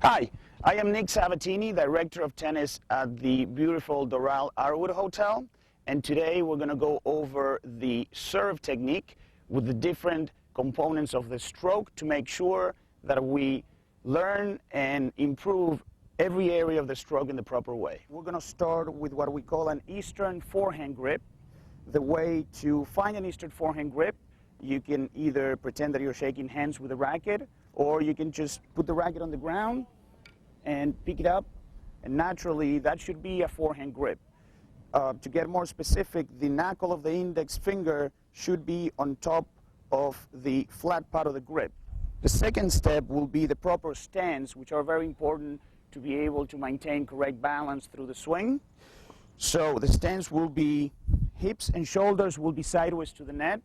Hi, I am Nick Sabatini, Director of Tennis at the beautiful Doral Arwood Hotel, and today we're going to go over the serve technique with the different components of the stroke to make sure that we learn and improve every area of the stroke in the proper way. We're going to start with what we call an Eastern forehand grip. The way to find an Eastern forehand grip, you can either pretend that you're shaking hands with a racket, or you can just put the racket on the ground and pick it up, and naturally that should be a forehand grip. To get more specific, the knuckle of the index finger should be on top of the flat part of the grip. The second step will be the proper stance, which are very important to be able to maintain correct balance through the swing. So the stance will be hips and shoulders will be sideways to the net.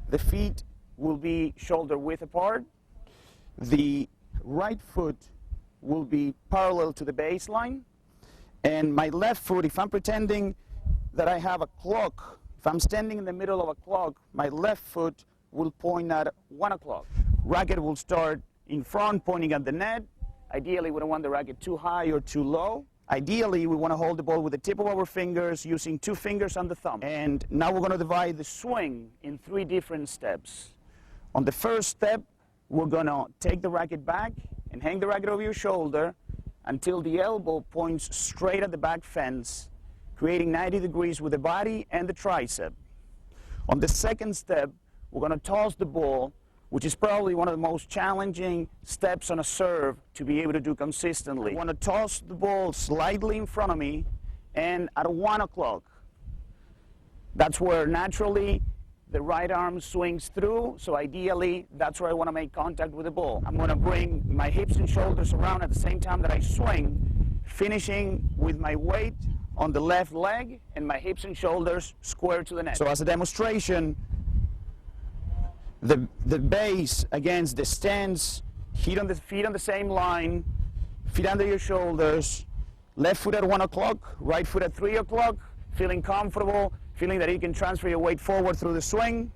The feet will be shoulder width apart. The right foot will be parallel to the baseline. And my left foot, if I'm pretending that I have a clock, if I'm standing in the middle of a clock, my left foot will point at 1 o'clock. Racket will start in front, pointing at the net. Ideally, we don't want the racket too high or too low. Ideally, we want to hold the ball with the tip of our fingers, using 2 fingers and the thumb. And now we're going to divide the swing in 3 different steps. On the first step, we're going to take the racket back and hang the racket over your shoulder until the elbow points straight at the back fence, creating 90 degrees with the body and the tricep. On the second step, we're going to toss the ball, which is probably one of the most challenging steps on a serve to be able to do consistently. I want to toss the ball slightly in front of me and at 1 o'clock. That's where naturally the right arm swings through, so ideally that's where I want to make contact with the ball. I'm going to bring my hips and shoulders around at the same time that I swing, finishing with my weight on the left leg and my hips and shoulders square to the net. So as a demonstration, the base against the stance, feet on the same line, feet under your shoulders, left foot at 1 o'clock, right foot at 3 o'clock, feeling comfortable, feeling that you can transfer your weight forward through the swing.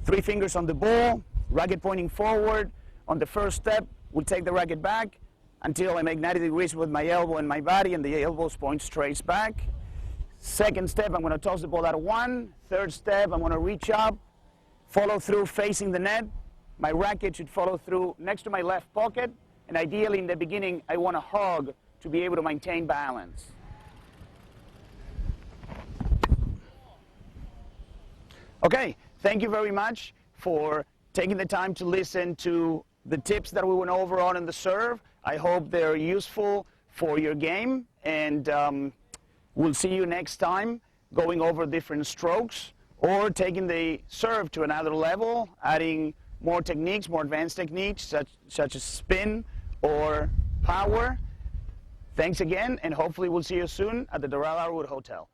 3 fingers on the ball, racket pointing forward. On the first step, we'll take the racket back until I make 90 degrees with my elbow and my body, and the elbows point straight back. Second step, I'm going to toss the ball at 1. Third step, I'm going to reach up, follow through facing the net. My racket should follow through next to my left pocket, and ideally in the beginning I want to hug to be able to maintain balance. Okay, thank you very much for taking the time to listen to the tips that we went over on in the serve. I hope they're useful for your game, and we'll see you next time going over different strokes or taking the serve to another level, adding more techniques, more advanced techniques such as spin or power. Thanks again, and hopefully we'll see you soon at the Doral Arwood Hotel.